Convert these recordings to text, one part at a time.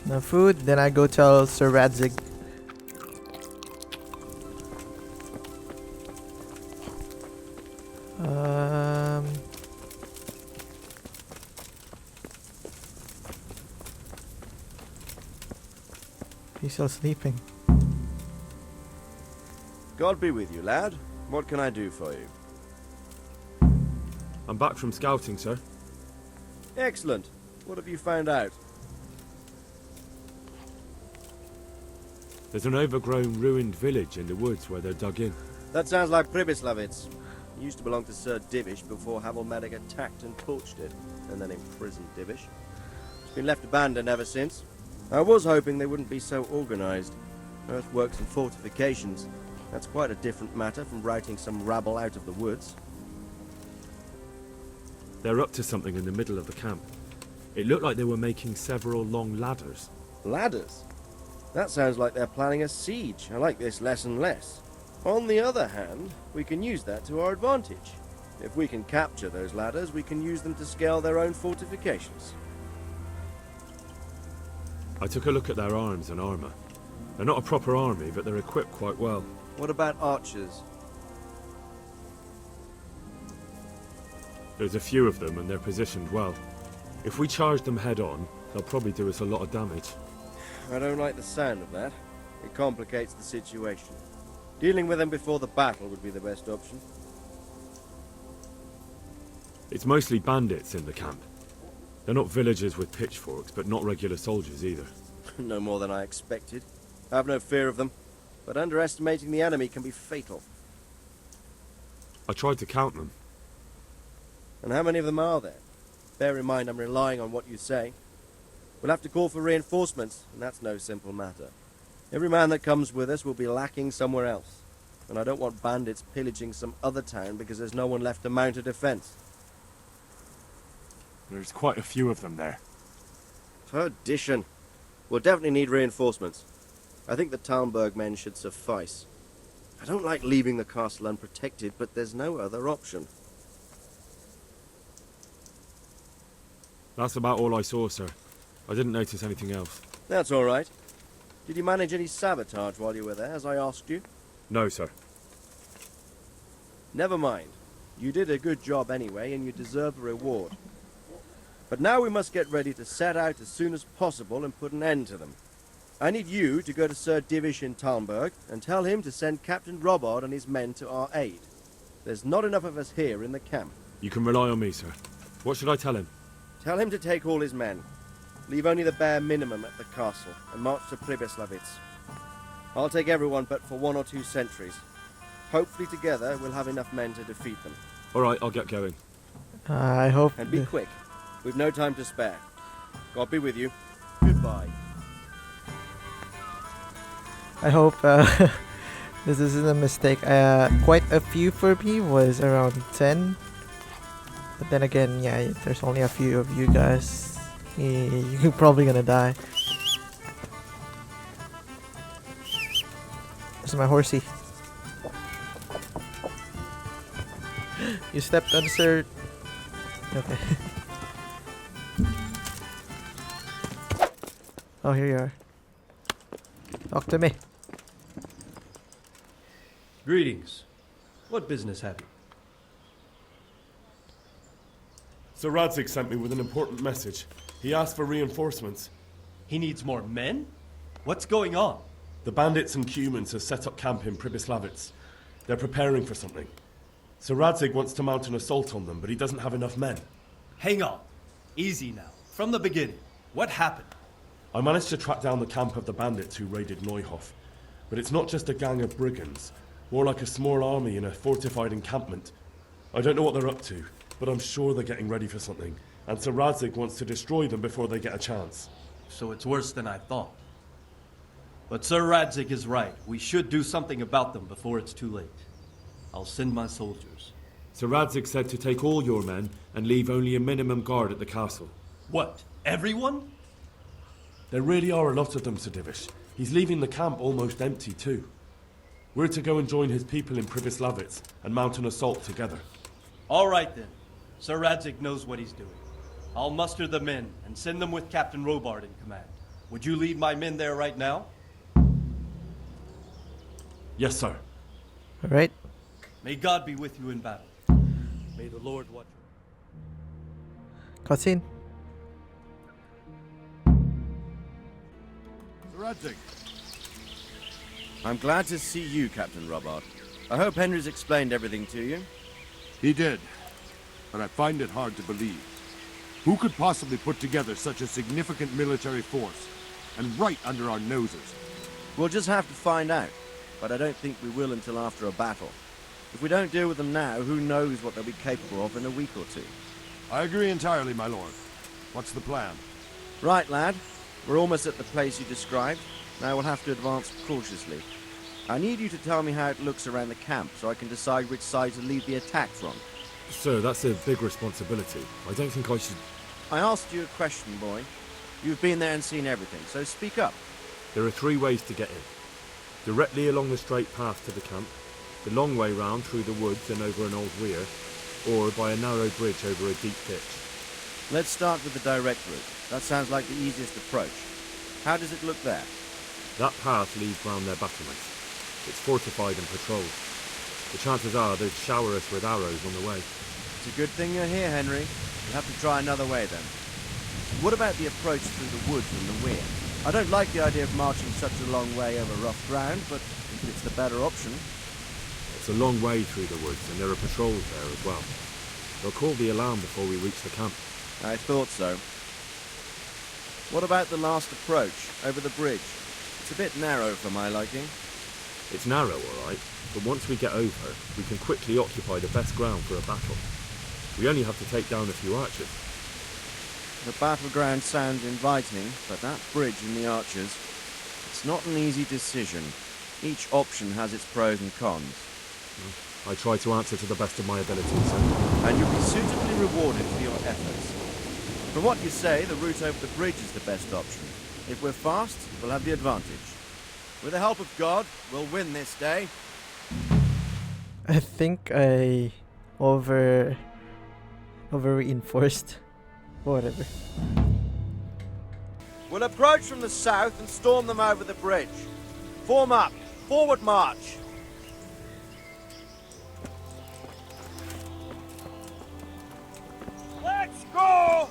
No food. Then I go tell Sir Radzig. He's still sleeping. God be with you, lad. What can I do for you? I'm back from scouting, sir. Excellent. What have you found out? There's an overgrown, ruined village in the woods where they're dug in. That sounds like Pribyslavitz. It used to belong to Sir Divish before Havelmedic attacked and torched it, and then imprisoned Divish. It's been left abandoned ever since. I was hoping they wouldn't be so organized. Earthworks and fortifications. That's quite a different matter from routing some rabble out of the woods. They're up to something in the middle of the camp. It looked like they were making several long ladders. Ladders? That sounds like they're planning a siege. I like this less and less. On the other hand, we can use that to our advantage. If we can capture those ladders, we can use them to scale their own fortifications. I took a look at their arms and armor. They're not a proper army, but they're equipped quite well. What about archers? There's a few of them, and they're positioned well. If we charge them head-on, they'll probably do us a lot of damage. I don't like the sound of that. It complicates the situation. Dealing with them before the battle would be the best option. It's mostly bandits in the camp. They're not villagers with pitchforks, but not regular soldiers either. No more than I expected. I have no fear of them, but underestimating the enemy can be fatal. I tried to count them. And how many of them are there? Bear in mind I'm relying on what you say. We'll have to call for reinforcements, and that's no simple matter. Every man that comes with us will be lacking somewhere else, and I don't want bandits pillaging some other town because there's no one left to mount a defense. There's quite a few of them there. Perdition. We'll definitely need reinforcements. I think the Talmberg men should suffice. I don't like leaving the castle unprotected, but there's no other option. That's about all I saw, sir. I didn't notice anything else. That's all right. Did you manage any sabotage while you were there, as I asked you? No, sir. Never mind. You did a good job anyway, and you deserve a reward. But now we must get ready to set out as soon as possible and put an end to them. I need you to go to Sir Divish in Talmberg and tell him to send Captain Robard and his men to our aid. There's not enough of us here in the camp. You can rely on me, sir. What should I tell him? Tell him to take all his men. Leave only the bare minimum at the castle and march to Pribyslavitz. I'll take everyone but for 1 or 2 sentries. Hopefully together we'll have enough men to defeat them. All right, I'll get going. I hope. And be quick. We've no time to spare. God be with you. Goodbye. I hope this isn't a mistake. Quite a few for me was around 10. But then again, yeah, there's only a few of you guys. You're probably gonna die. This is my horsey. You stepped on Sir. Okay. Oh, here you are. Talk to me. Greetings. What business have you? Sir Radzig sent me with an important message. He asked for reinforcements. He needs more men? What's going on? The bandits and Cumans have set up camp in Pribyslavitz. They're preparing for something. Sir Radzig wants to mount an assault on them, but he doesn't have enough men. Hang on. Easy now. From the beginning. What happened? I managed to track down the camp of the bandits who raided Neuhof. But it's not just a gang of brigands. More like a small army in a fortified encampment. I don't know what they're up to, but I'm sure they're getting ready for something. And Sir Radzig wants to destroy them before they get a chance. So it's worse than I thought. But Sir Radzig is right. We should do something about them before it's too late. I'll send my soldiers. Sir Radzig said to take all your men and leave only a minimum guard at the castle. What? Everyone? There really are a lot of them, Sir Divish. He's leaving the camp almost empty too. We're to go and join his people in Pribyslavitz and mount an assault together. All right then. Sir Radzig knows what he's doing. I'll muster the men and send them with Captain Robard in command. Would you lead my men there right now? Yes, sir. Alright. May God be with you in battle. May the Lord watch you. Cutscene. Radzik, I'm glad to see you, Captain Robart. I hope Henry's explained everything to you. he did, but I find it hard to believe. Who could possibly put together such a significant military force, and right under our noses? We'll just have to find out, but I don't think we will until after a battle. If we don't deal with them now, who knows what they'll be capable of in a week or two. I agree entirely, my lord. What's the plan? Right, lad. We're almost at the place you described. Now we'll have to advance cautiously. I need you to tell me how it looks around the camp so I can decide which side to lead the attack from. Sir, that's a big responsibility. I don't think I should... I asked you a question, boy. You've been there and seen everything, so speak up. There are 3 ways to get in. Directly along the straight path to the camp, the long way round through the woods and over an old weir, or by a narrow bridge over a deep ditch. Let's start with the direct route. That sounds like the easiest approach. How does it look there? That path leads round their battlements. It's fortified and patrolled. The chances are they'd shower us with arrows on the way. It's a good thing you're here, Henry. We'll have to try another way then. What about the approach through the woods and the weir? I don't like the idea of marching such a long way over rough ground, but if it's the better option. It's a long way through the woods and there are patrols there as well. They'll call the alarm before we reach the camp. I thought so. What about the last approach, over the bridge? It's a bit narrow for my liking. It's narrow, alright, but once we get over, we can quickly occupy the best ground for a battle. We only have to take down a few archers. The battleground sounds inviting, but that bridge and the archers, it's not an easy decision. Each option has its pros and cons. I try to answer to the best of my abilities, sir. And you'll be suitably rewarded for your efforts. From what you say, the route over the bridge is the best option. If we're fast, we'll have the advantage. With the help of God, we'll win this day. I think I over reinforced. Whatever. We'll approach from the south and storm them over the bridge. Form up. Forward march. Let's go!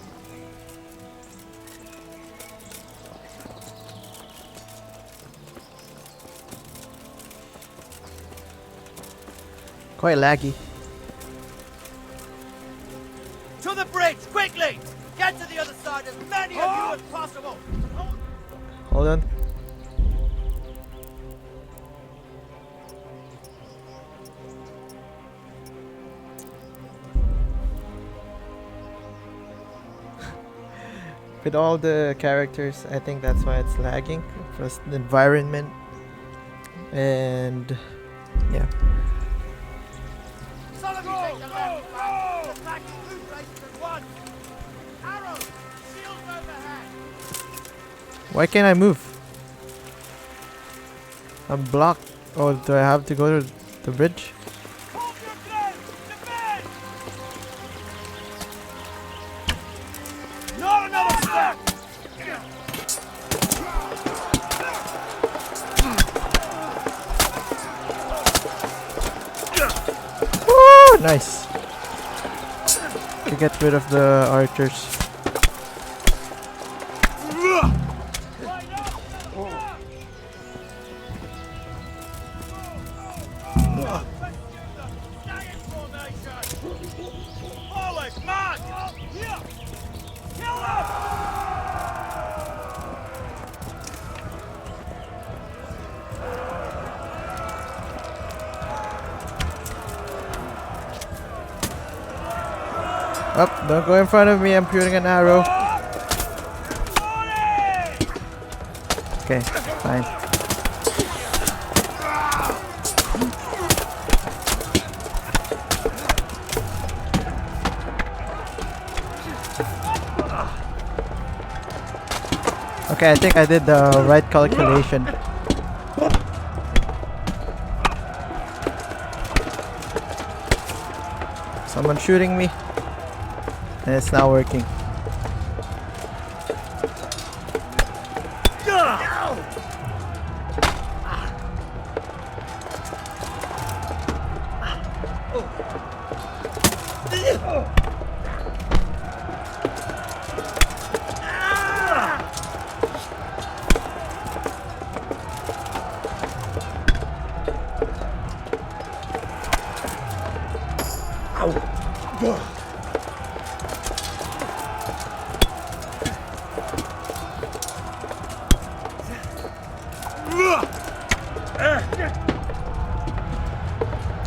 Quite laggy. To the bridge, quickly! Get to the other side, as many of you as possible! Hold on. With all the characters, I think that's why it's lagging. Plus the environment. And yeah. Why can't I move? I'm blocked. Oh, do I have to go to the bridge? Not another step! Woo! Nice. To get rid of the archers. Up, don't go in front of me, I'm shooting an arrow. Okay, fine. Okay, I think I did the right calculation. Someone shooting me. And it's not working.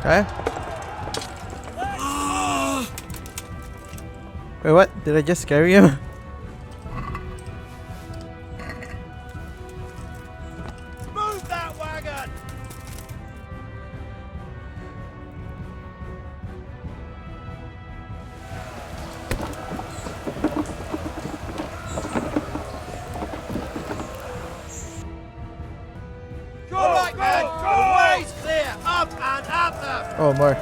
Okay. Wait, what? Did I just scare him? Move that wagon! All right, men, the way's clear. Up and at them. Oh, more.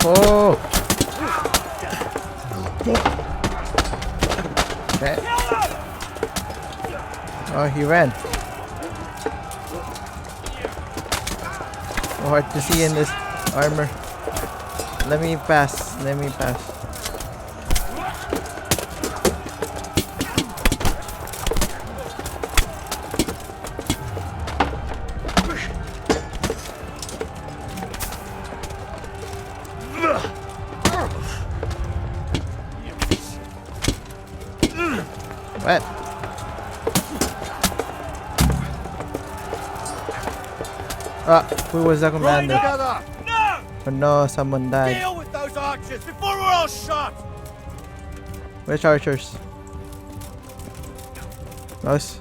Oh. Okay. Oh, he ran. So hard to see in this armor. Let me pass. Let me pass. What? Ah, who was the commander? Together! No! Oh no, someone died. Deal with those archers before we're all shot! Which archers? Those?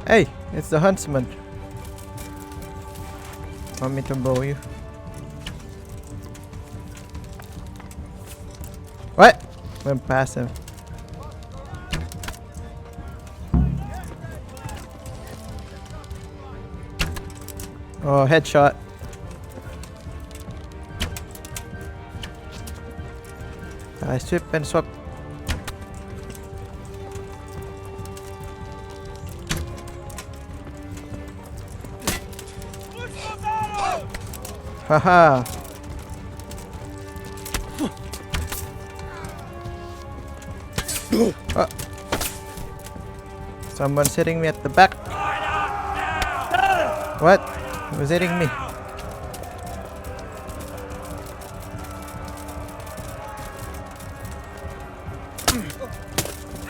Hey, it's the huntsman. Want me to bow you? What? Went past him. Oh, headshot. I sweep and swap. Haha. Oh. Someone's hitting me at the back. What? Who's hitting me?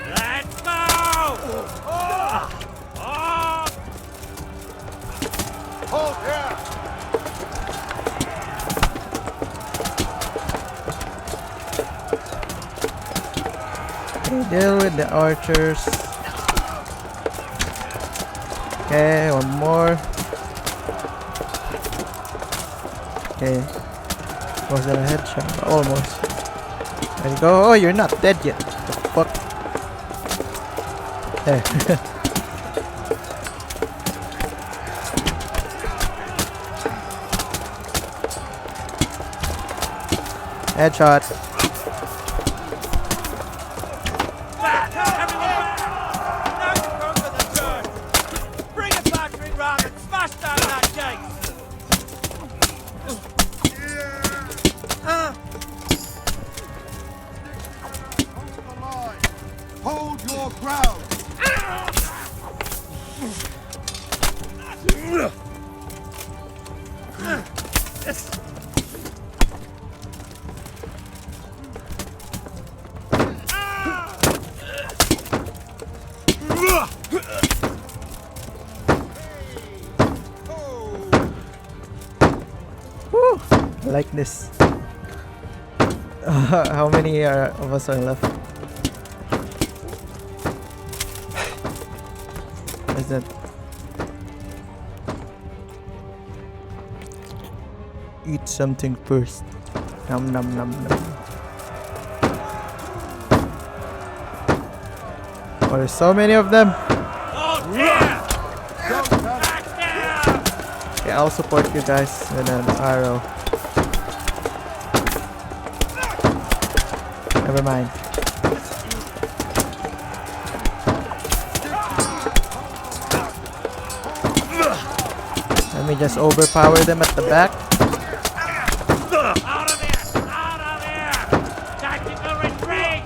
Let's go! Hold here! Okay, deal with the archers. Okay, one more. Okay. Was that a headshot? Almost. There you go. Oh, you're not dead yet. The fuck? There. Headshot. Bring a battering ram and smash down that gate! Hold your ground! Woo! I like this. How many of us are left? Is that? Eat something first. Nom nom nom nom. Oh, there's so many of them. Okay, I'll support you guys with an arrow. Never mind. Let me just overpower them at the back. Out of here! Out of here! Tactical retreat!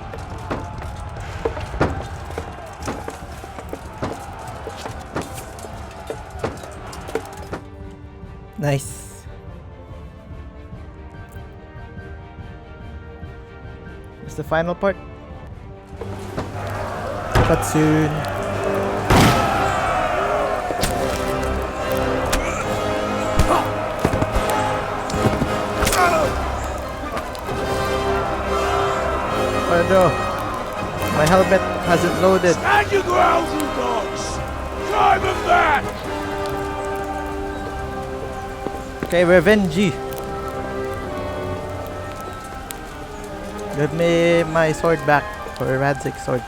Nice. It's the final part. Cut soon. Oh no, my helmet hasn't loaded. Stand your ground, you dogs! Drive them back! Okay, revenge. Give me my sword back, or Radzik's sword.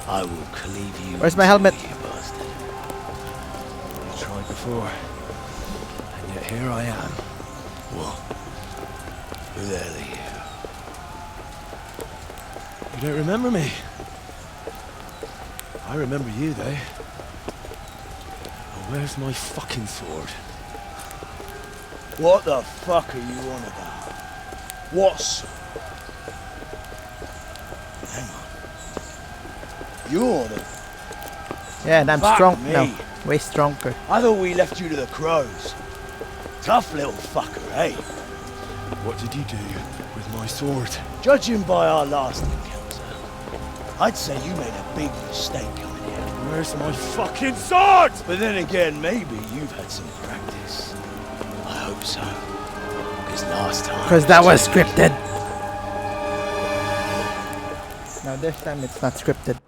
I will cleave you. Where's my helmet? You bastard. I tried before, and yet here I am. What? Who the hell are you? You don't remember me? I remember you, though. Well, where's my fucking sword? What the fuck are you on about? What's... Hang on. You're the... Yeah, and I'm Fuck strong me. now. Way stronger. I thought we left you to the crows. Tough little fucker, eh? What did you do with my sword? Judging by our last encounter, I'd say you made a big mistake coming here. Where's my fucking sword? But then again, maybe you've had some practice. I hope so. Because last time... Because that was scripted. Now this time it's not scripted.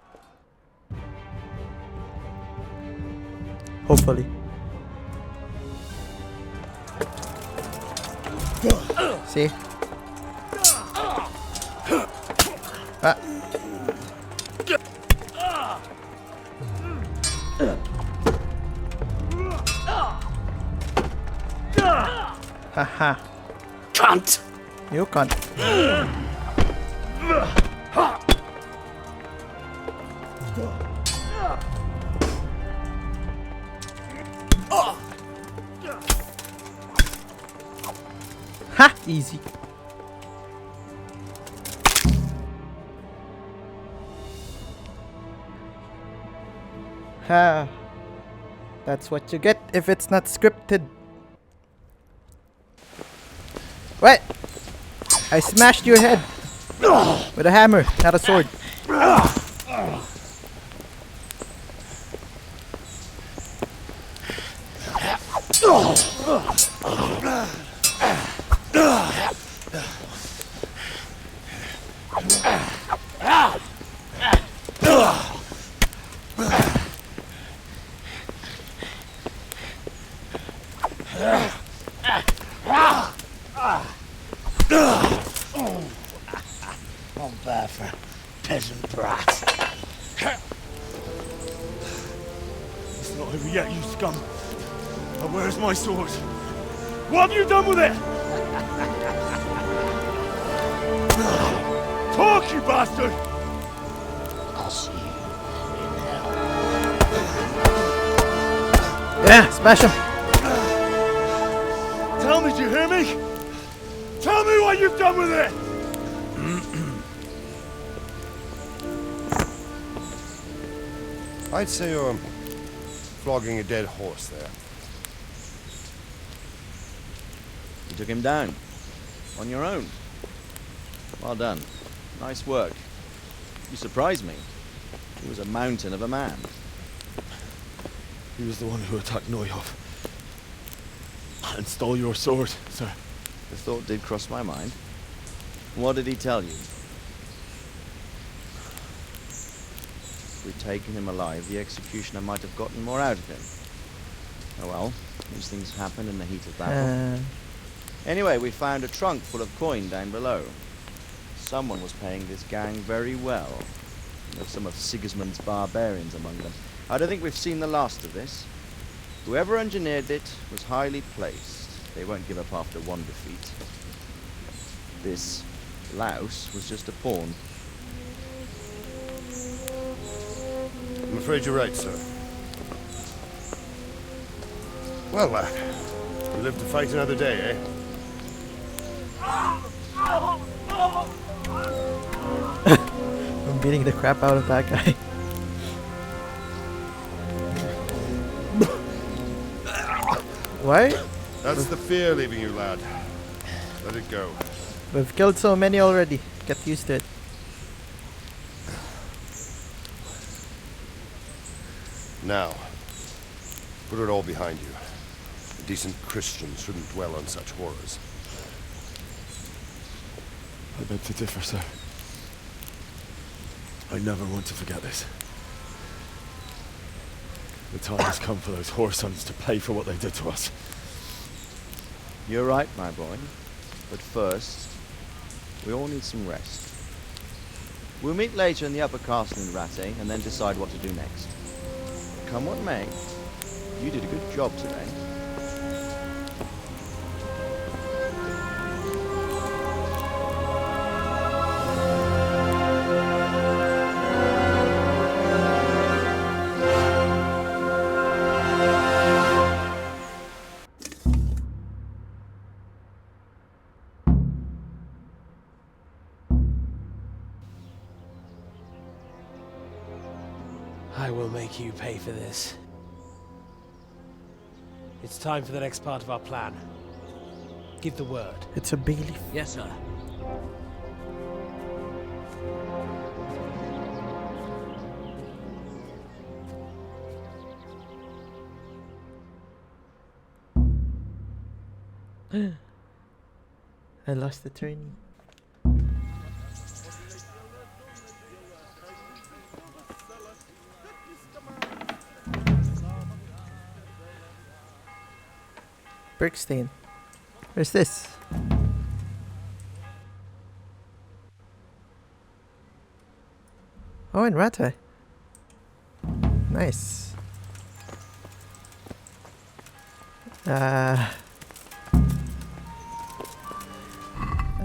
Hopefully. See? Ah. Haha. Cunt! You can't. Ha! Easy. Ha! That's what you get if it's not scripted. What? I smashed your head with a hammer, not a sword. I'm bad for a peasant brat. It's not over yet, you scum. But where's my sword? What have you done with it? Talk, you bastard! I'll see you in hell. Yeah, smash him. Tell me, do you hear me? Tell me what you've done with it! I'd say you're flogging a dead horse there. You took him down. On your own. Well done. Nice work. You surprised me. He was a mountain of a man. He was the one who attacked Neuhoff. And stole your sword, sir. The thought did cross my mind. What did he tell you? If we'd taken him alive, the executioner might have gotten more out of him. Oh well, these things happen in the heat of battle. Anyway, we found a trunk full of coin down below. Someone was paying this gang very well. There's some of Sigismund's barbarians among them. I don't think we've seen the last of this. Whoever engineered it was highly placed. They won't give up after one defeat. This louse was just a pawn. I'm afraid you're right, sir. Well, lad, we live to fight another day, eh? I'm beating the crap out of that guy. Why? That's the fear leaving you, lad. Let it go. We've killed so many already. Get used to it. Now, put it all behind you. A decent Christian shouldn't dwell on such horrors. I beg to differ, sir. I never want to forget this. The time has come for those whoresons to pay for what they did to us. You're right, my boy. But first, we all need some rest. We'll meet later in the upper castle in Ratte and then decide what to do next. Come what may, you did a good job today. I will make you pay for this. It's time for the next part of our plan. Give the word. It's a bailiff. Yes, sir. I lost the turn. Bergstein. Where's this? Oh, in Ratte. Nice.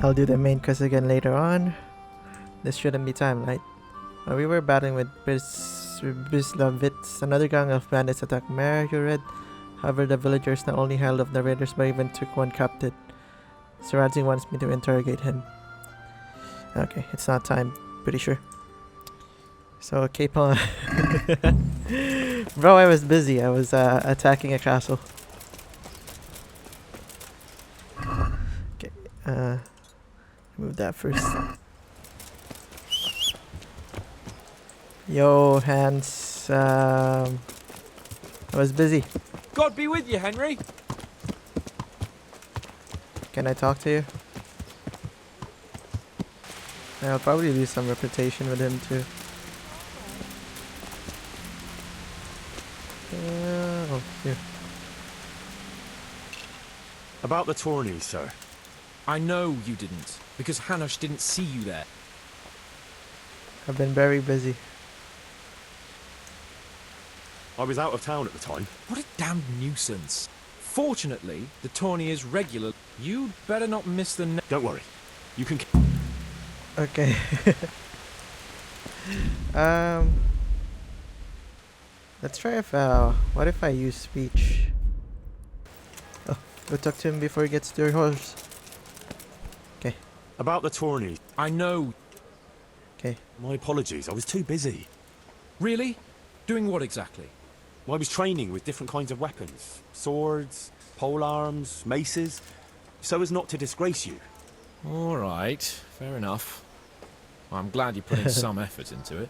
I'll do the main quest again later on. This shouldn't be time, right? We were battling with Bislavitz. Another gang of bandits attacked Margaret. However, the villagers not only held off the raiders but even took one captive. Sir Radzi wants me to interrogate him. Okay, it's not time, pretty sure. So, keep on. Bro, I was busy. I was attacking a castle. Okay, move that first. Yo, Hans. I was busy. God be with you, Henry. Can I talk to you? I'll probably lose some reputation with him too. Oh, here. About the tourney, sir. I know you didn't, because Hanush didn't see you there. I've been very busy. I was out of town at the time. What a damned nuisance. Fortunately, the tourney is regular. You'd better not miss the Don't worry. You can... Okay. Let's try if, what if I use speech? Oh, go talk to him before he gets to your horse. Okay. About the tourney. I know. Okay. My apologies, I was too busy. Really? Doing what exactly? I was training with different kinds of weapons. Swords, polearms, maces. So as not to disgrace you. Alright, fair enough. I'm glad you're putting some effort into it.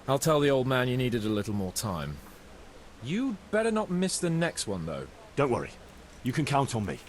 I'll tell the old man you needed a little more time. You'd better not miss the next one, though. Don't worry. You can count on me.